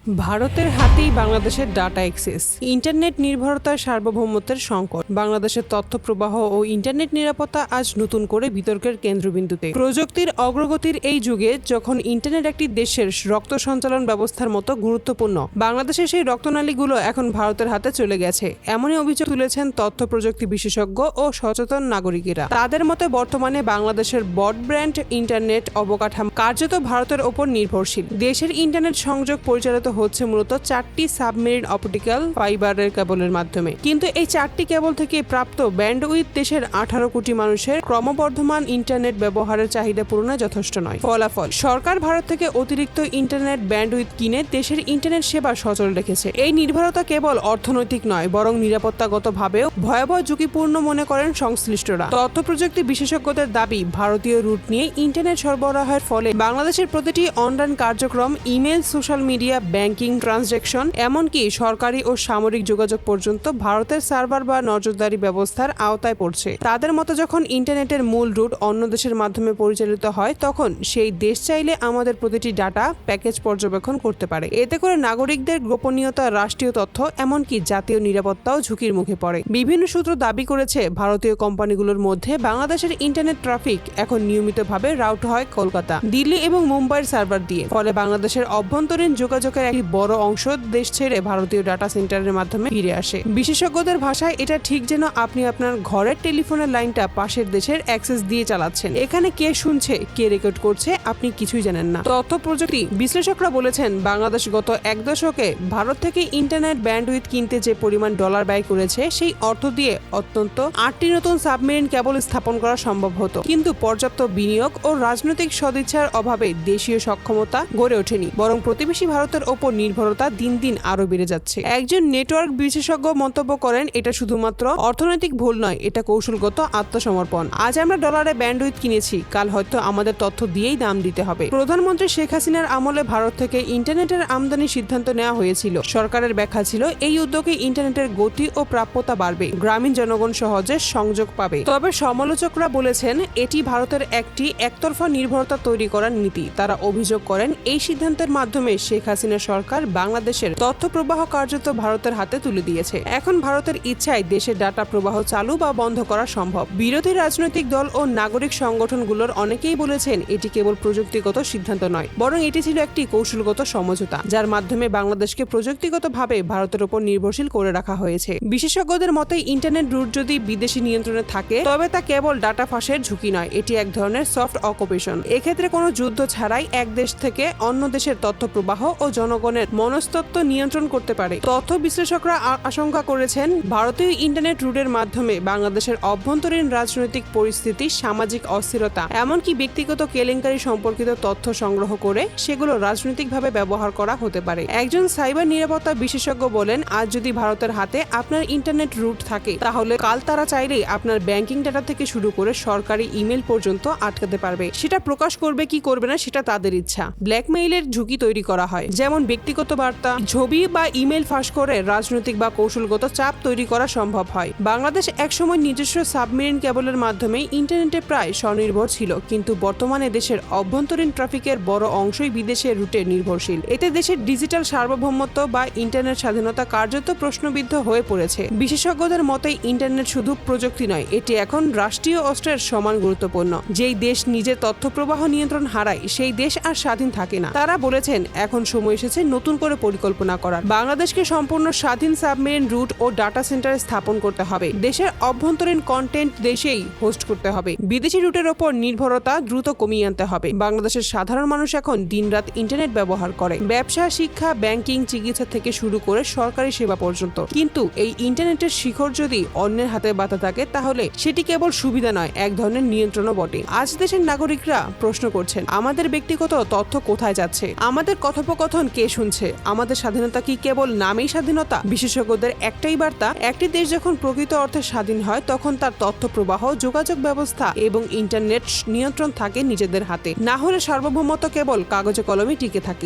ভারতের হাতেই বাংলাদেশের ডাটা অ্যাক্সেস, ইন্টারনেট নির্ভরতার সার্বভৌমত্বের সংকট, বাংলাদেশের তথ্য প্রবাহ ও ইন্টারনেট নিরাপত্তা আজ নতুন করে বিতর্কের কেন্দ্রবিন্দুতে। প্রযুক্তির অগ্রগতির এই যুগে যখন ইন্টারনেট একটি দেশের রক্ত সঞ্চালন ব্যবস্থার মতো গুরুত্বপূর্ণ, বাংলাদেশের সেই রক্তনালীগুলো এখন ভারতের হাতে চলে গেছে, এমনই অভিযোগ তুলেছেন তথ্য প্রযুক্তি বিশেষজ্ঞ ও সচেতন নাগরিকেরা। তাদের মতে বর্তমানে বাংলাদেশের ব্রডব্যান্ড ইন্টারনেট অবকাঠামো কার্যত ভারতের ওপর নির্ভরশীল। দেশের ইন্টারনেট সংযোগ পরিচালিত হচ্ছে মূলত 4টি সাবমেরিন অপটিক্যাল ফাইবারের কেবলের মাধ্যমে, কিন্তু এই 4টি কেবল থেকে প্রাপ্ত ব্যান্ডউইথ দেশের 18 কোটি মানুষের ক্রমবর্ধমান ইন্টারনেট ব্যবহারের চাহিদা পূরণে যথেষ্ট নয়। ফলাফল, সরকার ভারত থেকে অতিরিক্ত ইন্টারনেট ব্যান্ডউইথ কিনে দেশের ইন্টারনেট সেবা সচল রেখেছে। এই নির্ভরতা কেবল অর্থনৈতিক নয়, বরং নিরাপত্তাগতভাবেও ভয়াবহ ঝুঁকিপূর্ণ মনে করেন সংশ্লিষ্টরা। তথ্য প্রযুক্তি বিশেষজ্ঞদের দাবি, ভারতীয় রুট নিয়ে ইন্টারনেট সরবরাহের ফলে বাংলাদেশের প্রতিটি অনলাইন কার্যক্রম, email, social media, banking transaction, এমনকি সরকারি ও সামরিক যোগাযোগ পর্যন্ত ভারতের সার্ভার বা নজরদারি ব্যবস্থার আওতায় পড়ছে। তাদের মতো যখন ইন্টারনেটের মূল রুট অন্য দেশের মাধ্যমে পরিচালিত হয়, তখন সেই দেশ চাইলে আমাদের প্রতিটি ডাটা প্যাকেজ পর্যবেক্ষণ করতে পারে। এতে করে নাগরিকদের গোপনীয়তা, রাষ্ট্রীয় তথ্য, এমনকি জাতীয় নিরাপত্তাও ঝুঁকির মুখে পড়ে। বিভিন্ন সূত্র দাবি করেছে, ভারতীয় কোম্পানিগুলোর মধ্যে বাংলাদেশের ইন্টারনেট ট্রাফিক এখন নিয়মিতভাবে রাউট হয় কলকাতা, দিল্লি এবং মুম্বাইয়ের সার্ভার দিয়ে। ফলে বাংলাদেশের অভ্যন্তরীণ যোগাযোগের একটি বড় অংশ দেশ ছেড়ে ভারতীয় ডাটা সেন্টারের মাধ্যমে ফিরে আসে। বিশেষজ্ঞদের ভাষায় এটা ঠিক যেন আপনি আপনার ঘরের টেলিফোনের লাইনটা পাশের দেশের অ্যাক্সেস দিয়ে চালাচ্ছেন। এখানে কে শুনছে, কে রেকর্ড করছে, আপনি কিছুই জানেন না। তথ্য প্রযুক্তি বিশ্লেষকরা বলেছেন, বাংলাদেশ গত এক দশকে ভারত থেকে ইন্টারনেট ব্যান্ডউইথ কিনতে যে পরিমাণ ডলার ব্যয় করেছে, সেই অর্থ দিয়ে অত্যন্ত 8টি নতুন সাবমেরিন কেবল স্থাপন করা সম্ভব হতো। কিন্তু পর্যাপ্ত বিনিয়োগ ও রাজনৈতিক সদিচ্ছার অভাবে দেশীয় সক্ষমতা গড়ে ওঠেনি, বরং প্রতিবেশী ভারতের ওপর নির্ভরতা দিন দিন আরো বেড়ে যাচ্ছে। একজন নেটওয়ার্ক বিশেষজ্ঞ মন্তব্য করেন, এটা শুধুমাত্র অর্থনৈতিক ভুল নয়, এটা কৌশলগত আত্মসমর্পণ। আজ আমরা ডলারে ব্যান্ডউইথ কিনেছি, কাল হয়তো আমাদের তথ্য দিয়েই দাম দিতে হবে। প্রধানমন্ত্রী শেখ হাসিনার আমলে ভারত থেকে ইন্টারনেটের আমদানির সিদ্ধান্ত নেওয়া হয়েছিল। সরকারের ব্যাখ্যা ছিল, এই উদ্যোগে ইন্টারনেটের গতি ও প্রাপ্যতা বাড়বে, গ্রামীণ জনগণ সহজে সংযোগ পাবে। তবে সমালোচকরা বলেছেন, এটি ভারতের একটি একতরফা নির্ভরতা তৈরি করার নীতি। তারা অভিযোগ করেন, এই সিদ্ধান্তের মাধ্যমে শেখ হাসিনা সরকার বাংলাদেশের তথ্য প্রবাহ কার্যত ভারতের হাতে তুলে দিয়েছে। এখন ভারতের ইচ্ছায় দেশের ডাটা প্রবাহ চালু বা বন্ধ করা সম্ভব। বিরোধী রাজনৈতিক দল ও নাগরিক সংগঠনগুলোর অনেকেই বলেছেন, এটি কেবল প্রযুক্তিগত সিদ্ধান্ত নয়, বরং এটি ছিল একটি কৌশলগত সমঝোতা, যার মাধ্যমে বাংলাদেশকে প্রযুক্তিগতভাবে ভারতের উপর নির্ভরশীল করে রাখা হয়েছে। বিশেষজ্ঞদের মতে, ইন্টারনেট রুট যদি বিদেশি নিয়ন্ত্রণে থাকে, তবে তা কেবল ডাটা ফাঁসের ঝুঁকি নয়, এটি এক ধরনের সফট অকুপেশন। এক্ষেত্রে কোনো যুদ্ধ ছাড়াই এক দেশ থেকে অন্য দেশের তথ্য প্রবাহ ও জনগণের মনস্তত্ত্ব নিয়ন্ত্রণ করতে পারে। তথ্য বিশ্লেষকরা আশঙ্কা করেছেন, ভারতীয় ইন্টারনেট রুটের মাধ্যমে বাংলাদেশের অভ্যন্তরীণ রাজনৈতিক পরিস্থিতি, সামাজিক অস্থিরতা, এমনকি ব্যক্তিগত কেলেঙ্কারি সম্পর্কিত তথ্য সংগ্রহ করে সেগুলো রাজনৈতিকভাবে ব্যবহার করা হতে পারে। একজন সাইবার নিরাপত্তা বিশেষজ্ঞ বলেন, আজ যদি ভারতের হাতে আপনার ইন্টারনেট রুট থাকে, তাহলে কাল তারা চাইলেই আপনার ব্যাংকিং ডাটা থেকে শুরু করে সরকারি ইমেল পর্যন্ত আটকাতে পারবে। সেটা প্রকাশ করবে কি করবে না, সেটা তাদের ইচ্ছা। ব্ল্যাকমেইলের ঝুঁকি তৈরি করা হয়, যেমন ব্যক্তিগত বার্তা, ছবি বা ইমেল ফাঁস করে রাজনৈতিক বা কৌশলগত চাপ তৈরি করা সম্ভব হয়। বাংলাদেশ একসময় নিজস্ব সাবমেরিন কেবলের মাধ্যমে ইন্টারনেটে প্রায় স্বনির্ভর ছিল, কিন্তু বর্তমানে দেশের অভ্যন্তরীণ ট্রাফিকের বড় অংশই বিদেশের রুটে নির্ভরশীল। এতে দেশের ডিজিটাল সার্বভৌমত্ব বা ইন্টারনেট স্বাধীনতা কার্যত প্রশ্নবিদ্ধ হয়ে পড়েছে। বিশেষজ্ঞদের মতে, ইন্টারনেট শুধু প্রযুক্তি নয়, এটি এখন রাষ্ট্রীয় অস্ত্রের সমান গুরুত্বপূর্ণ। যেই দেশ নিজের তথ্য প্রবাহ নিয়ন্ত্রণ হারায়, সেই দেশ আর স্বাধীন থাকে না। তারা বলেছেন, এখন সময় এসেছে নতুন করে পরিকল্পনা করার। বাংলাদেশকে সম্পূর্ণ স্বাধীন সাবমেরিন রুট ও ডাটা সেন্টার স্থাপন করতে হবে। দেশের অভ্যন্তরীণ কন্টেন্ট দেশেই হোস্ট করতে হবে। বিদেশি রুটের ওপর নির্ভরতা দ্রুত কমিয়ে আনতে হবে। বাংলাদেশের সাধারণ মানুষ এখন দিনরাত ইন্টারনেট ব্যবহার করে, ব্যবসা, শিক্ষা, ব্যাংকিং, চিকিৎসা থেকে শুরু করে সরকারি সেবা পর্যন্ত। কিন্তু এই ইন্টারনেটের শিখর যদি অন্যের হাতে বাঁধা থাকে, তাহলে সেটি কেবল সুবিধা নয়, এক ধরনের নিয়ন্ত্রণও বটে। আজ দেশের নাগরিকরা প্রশ্ন করছেন, আমাদের ব্যক্তিগত তথ্য কোথায় যাচ্ছে? আমাদের কথোপকথন কে শুনছে? আমাদের স্বাধীনতা কি কেবল নামেই স্বাধীনতা? বিশেষজ্ঞদের একটাই বার্তা, একটি দেশ যখন প্রকৃত অর্থে স্বাধীন হয়, তখন তার তথ্য প্রবাহ, যোগাযোগ ব্যবস্থা এবং ইন্টারনেট নিয়ন্ত্রণ থাকে নিজেদের হাতে। না হলে সার্বভৌমত্ব কেবল কাগজে কলমে টিকে থাকে।